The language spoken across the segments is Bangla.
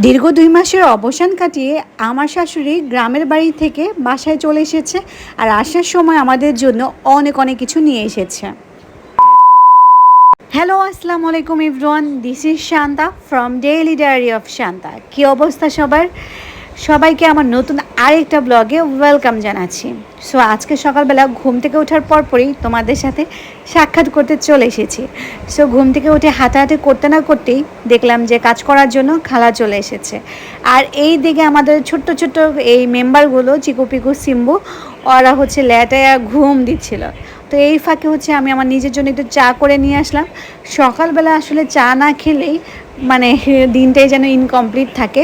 দীর্ঘ ২ মাসের অবসান কাটিয়ে আমার শাশুড়ি গ্রামের বাড়ি থেকে বাসায় চলে এসেছে। আর আসার সময় আমাদের জন্য অনেক অনেক কিছু নিয়ে এসেছে। হ্যালো, আসসালামু আলাইকুম everyone, this is Shanta from daily diary of Shanta. কী অবস্থা সবার? সবাইকে আমার নতুন আরেকটা ব্লগে ওয়েলকাম জানাচ্ছি। সো আজকে সকালবেলা ঘুম থেকে ওঠার পরপরই তোমাদের সাথে সাক্ষাৎ করতে চলে এসেছি। সো ঘুম থেকে উঠে হাঁটাহাঁটি করতে না করতেই দেখলাম যে কাজ করার জন্য খালা চলে এসেছে। আর এই দিকে আমাদের ছোট্ট ছোট্ট এই মেম্বারগুলো চিকু পিকু সিম্বু, ওরা হচ্ছে ল্যাটায়া ঘুম দিচ্ছিল। তো এই ফাঁকে হচ্ছে আমি আমার নিজের জন্য একটু চা করে নিয়ে আসলাম। সকালবেলা আসলে চা না খেলেই মানে দিনটাই যেন ইনকমপ্লিট থাকে।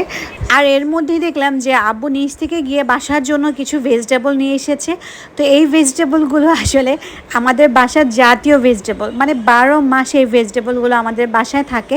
আর এর মধ্যেই দেখলাম যে আব্বু নিচ থেকে গিয়ে বাসার জন্য কিছু ভেজিটেবল নিয়ে এসেছে। তো এই ভেজিটেবলগুলো আসলে আমাদের বাসার জাতীয় ভেজিটেবল, মানে 12 মাস এই ভেজিটেবলগুলো আমাদের বাসায় থাকে।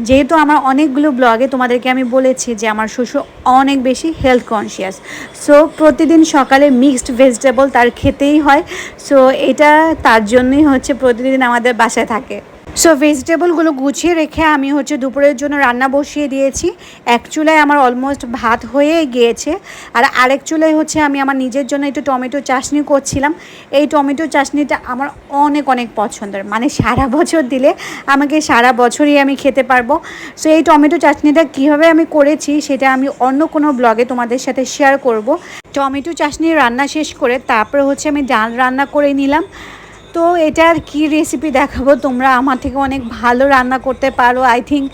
যেহেতু আমার অনেকগুলো ব্লগে তোমাদেরকে আমি বলেছি যে আমার শ্বশুর অনেক বেশি হেলথ কনসিয়াস, সো প্রতিদিন সকালে মিক্সড ভেজিটেবল তার খেতেই হয়। সো এটা তার জন্যই হচ্ছে প্রতিদিন আমাদের বাসায় থাকে। সো ভেজিটেবলগুলো গুছিয়ে রেখে আমি হচ্ছে দুপুরের জন্য রান্না বসিয়ে দিয়েছি। এক চুলায় আমার অলমোস্ট ভাত হয়ে গিয়েছে, আর আরেক চুলায় হচ্ছে আমি আমার নিজের জন্য একটু টমেটো চাটনি করছিলাম। এই টমেটো চাটনিটা আমার অনেক অনেক পছন্দের, মানে সারা বছর দিলে আমাকে সারা বছরই আমি খেতে পারবো। সো এই টমেটো চাটনিটা কীভাবে আমি করেছি সেটা আমি অন্য কোনো ব্লগে তোমাদের সাথে শেয়ার করব। টমেটো চাটনি রান্না শেষ করে তারপরে হচ্ছে আমি ডাল রান্না করে নিলাম। তো এটার কি রেসিপি দেখাবো, তোমরা আমার থেকে অনেক ভালো রান্না করতে পারো। আই থিঙ্ক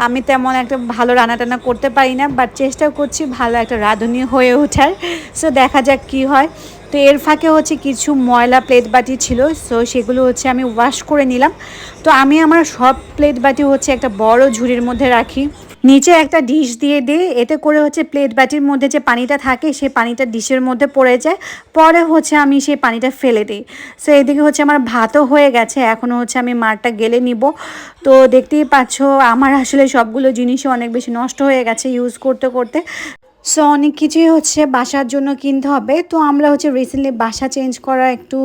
আমি তেমন একটা ভালো রান্না টান্না করতে পারি না, বাট চেষ্টা করছি ভালো একটা রাঁধুনি হয়ে ওঠার। সো দেখা যাক কি হয়। তো এর ফাঁকে হচ্ছে কিছু ময়লা প্লেট বাটি ছিল, সো সেগুলো হচ্ছে আমি ওয়াশ করে নিলাম। তো আমি আমার সব প্লেট বাটি হচ্ছে একটা বড় ঝুড়ির মধ্যে রাখি, নিচে একটা ডিশ দিয়ে দিই। এতে করে হচ্ছে প্লেট বাটির মধ্যে যে পানিটা থাকে সেই পানিটা ডিশের মধ্যে পড়ে যায়, পরে হচ্ছে আমি সেই পানিটা ফেলে দিই। সো এদিকে হচ্ছে আমার ভাতও হয়ে গেছে, এখনও হচ্ছে আমি মারটা গেলে নিব। তো দেখতেই পাচ্ছ আমার আসলে সবগুলো জিনিসই অনেক বেশি নষ্ট হয়ে গেছে ইউজ করতে করতে। সো অনেক কিছুই হচ্ছে বাসার জন্য কিনতে হবে। তো আমরা হচ্ছে রিসেন্টলি বাসা চেঞ্জ করার একটু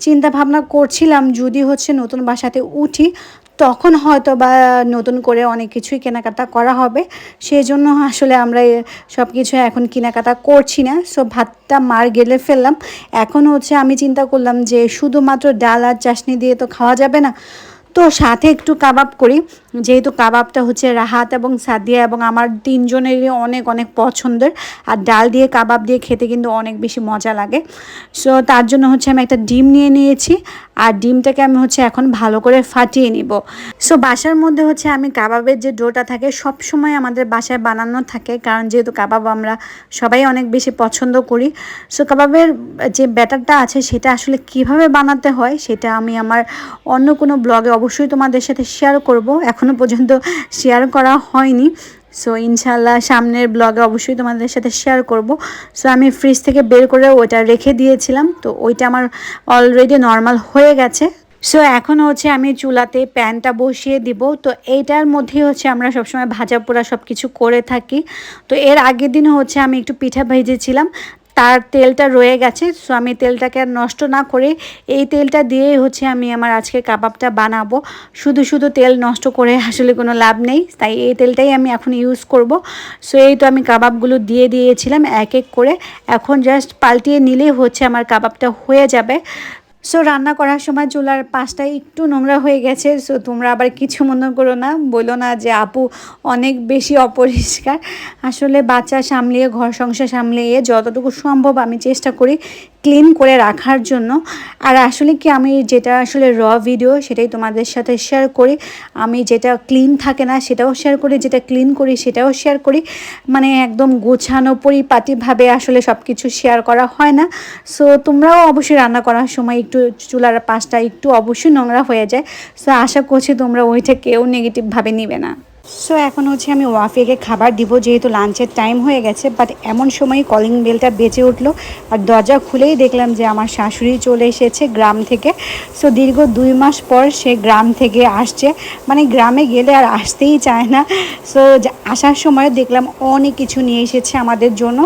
চিন্তা ভাবনা করছিলাম, যদি হচ্ছে নতুন বাসাতে উঠি তখন হয়তো বা নতুন করে অনেক কিছুই কেনাকাটা করা হবে। সেই জন্য আসলে আমরা সব কিছু এখন কেনাকাটা করছি না। সো ভাতটা মার গেলে ফেললাম। এখন হচ্ছে আমি চিন্তা করলাম যে শুধুমাত্র ডাল আর চাটনি দিয়ে তো খাওয়া যাবে না, তো সাথে একটু কাবাব করি। যেহেতু কাবাবটা হচ্ছে রাহাত এবং সাদিয়া এবং আমার তিনজনেরই অনেক অনেক পছন্দের, আর ডাল দিয়ে কাবাব দিয়ে খেতে কিন্তু অনেক বেশি মজা লাগে। সো তার জন্য হচ্ছে আমি একটা ডিম নিয়ে নিয়েছি, আর ডিমটাকে আমি হচ্ছে এখন ভালো করে ফাটিয়ে নিব। সো বাসার মধ্যে হচ্ছে আমি কাবাবের যে ডোটা থাকে সব সময় আমাদের বাসায় বানানো থাকে, কারণ যেহেতু কাবাব আমরা সবাই অনেক বেশি পছন্দ করি। সো কাবাবের যে ব্যাটারটা আছে সেটা আসলে কিভাবে বানাতে হয় সেটা আমি আমার অন্য কোনো ব্লগে অবশ্যই তোমাদের সাথে শেয়ার করব, এখনও পর্যন্ত শেয়ার করা হয়নি। সো ইনশাল্লাহ সামনের ব্লগে অবশ্যই তোমাদের সাথে শেয়ার করব। সো আমি ফ্রিজ থেকে বের করে ওইটা রেখে দিয়েছিলাম, তো ওইটা আমার অলরেডি নর্মাল হয়ে গেছে। সো এখন হচ্ছে আমি চুলাতে প্যানটা বসিয়ে দিব। তো এইটার মধ্যেই হচ্ছে আমরা সবসময় ভাজা পোড়া সব কিছু করে থাকি। তো এর আগের দিন হচ্ছে আমি একটু পিঠা ভেজেছিলাম, তার তেলটা রয়ে গেছে। সো আমি তেলটাকে আর নষ্ট না করে এই তেলটা দিয়েই হচ্ছে আমি আমার আজকে কাবাবটা বানাবো। শুধু শুধু তেল নষ্ট করে আসলে কোনো লাভ নেই, তাই এই তেলটাই আমি এখন ইউজ করব। সো এই তো আমি কাবাবগুলো দিয়ে দিয়েছিলাম এক এক করে, এখন জাস্ট পাল্টিয়ে নিলেই হচ্ছে আমার কাবাবটা হয়ে যাবে। সো রান্না করার সময় চুলার পাশটা একটু নোংরা হয়ে গেছে। সো তোমরা আবার কিছু মনে করো না, বলো না যে আপু অনেক বেশি অপরিষ্কার। আসলে বাচ্চা সামলিয়ে ঘর সংসার সামলিয়ে যতটুকু সম্ভব আমি চেষ্টা করি ক্লিন করে রাখার জন্য। আর আসলে কি আমি যেটা আসলে ভিডিও সেটাই তোমাদের সাথে শেয়ার করি। আমি যেটা ক্লিন থাকে না সেটাও শেয়ার করি, যেটা ক্লিন করি সেটাও শেয়ার করি। মানে একদম গোছানো পরিপাটিভাবে আসলে সব কিছু শেয়ার করা হয় না। সো তোমরাও অবশ্যই রান্না করার সময় একটু চুলার পাশটা একটু অবশ্যই নোংরা হয়ে যায়। সো আশা করছি তোমরা ওইটা কেউ নেগেটিভভাবে নিবে না। সো এখন হচ্ছে আমি ওয়াফিকে খাবার দিব, যেহেতু লাঞ্চের টাইম হয়ে গেছে। বাট এমন সময় কলিং বেলটা বেজে উঠলো, আর দরজা খুলেই দেখলাম যে আমার শাশুড়ি চলে এসেছে গ্রাম থেকে। সো দীর্ঘ 2 মাস পর সে গ্রাম থেকে আসছে, মানে গ্রামে গেলে আর আসতেই চায় না। সো আসার সময় দেখলাম অনেক কিছু নিয়ে এসেছে আমাদের জন্য।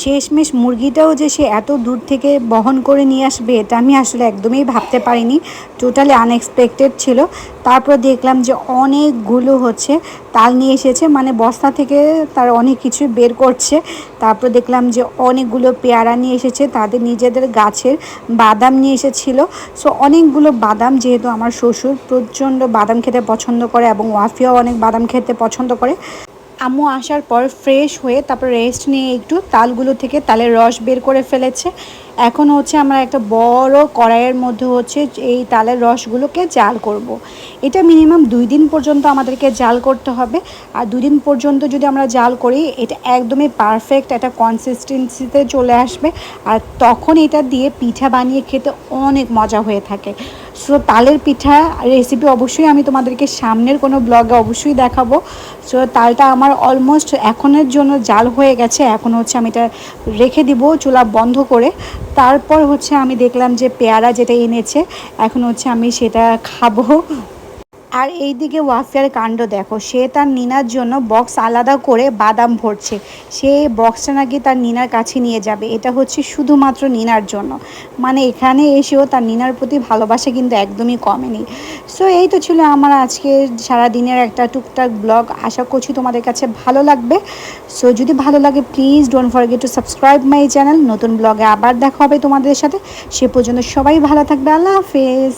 শেষমেশ মুরগিটাও যে সে এত দূর থেকে বহন করে নিয়ে আসবে এটা আমি আসলে একদমই ভাবতে পারিনি, টোটালি আনএক্সপেক্টেড ছিল। তারপর দেখলাম যে অনেকগুলো হচ্ছে তাল নিয়ে এসেছে, মানে বস্তা থেকে তার অনেক কিছু বের করছে। তারপর দেখলাম যে অনেকগুলো পেয়ারা নিয়ে এসেছে, তাদের নিজেদের গাছের বাদাম নিয়ে এসেছিলো। সো অনেকগুলো বাদাম, যেহেতু আমার শ্বশুর প্রচণ্ড বাদাম খেতে পছন্দ করে এবং ওয়াফিয়াও অনেক বাদাম খেতে পছন্দ করে। আম্মু আসার পর ফ্রেশ হয়ে তারপর রেস্ট নিয়ে একটু তালগুলো থেকে তালের রস বের করে ফেলেছে। এখন হচ্ছে আমরা একটা বড় কড়াইয়ের মধ্যে হচ্ছে এই তালের রসগুলোকে জাল করব। এটা মিনিমাম 2 দিন পর্যন্ত আমাদেরকে জাল করতে হবে। আর 2 দিন পর্যন্ত যদি আমরা জাল করি, এটা একদমই পারফেক্ট একটা কনসিস্টেন্সিতে চলে আসবে। আর তখন এটা দিয়ে পিঠা বানিয়ে খেতে অনেক মজা হয়ে থাকে। সো তালের পিঠা রেসিপি অবশ্যই আমি তোমাদেরকে সামনের কোনো ব্লগে অবশ্যই দেখাবো। সো তালটা আমার অলমোস্ট এখনের জন্য জাল হয়ে গেছে। এখন হচ্ছে আমি এটা রেখে দিব চুলা বন্ধ করে। তারপর হচ্ছে আমি দেখলাম যে পেয়ারা যেটা এনেছে, এখন হচ্ছে আমি সেটা খাবো। আর এইদিকে ওয়াফিয়ার কাণ্ড দেখো, সে তার নিনার জন্য বক্স আলাদা করে বাদাম ভরছে। সে বক্সটা নাকি তার নিনার কাছে নিয়ে যাবে, এটা হচ্ছে শুধুমাত্র নিনার জন্য। মানে এখানে এসেও তার নিনার প্রতি ভালোবাসা কিন্তু একদমই কমেনি। সো এই তো ছিল আমার আজকে সারাদিনের একটা টুকটাক ব্লগ। আশা করছি তোমাদের কাছে ভালো লাগবে। সো যদি ভালো লাগে please don't forget to subscribe my channel. নতুন ব্লগে আবার দেখা হবে তোমাদের সাথে। সে পর্যন্ত সবাই ভালো থাকবে। আল্লাহ হাফেজ।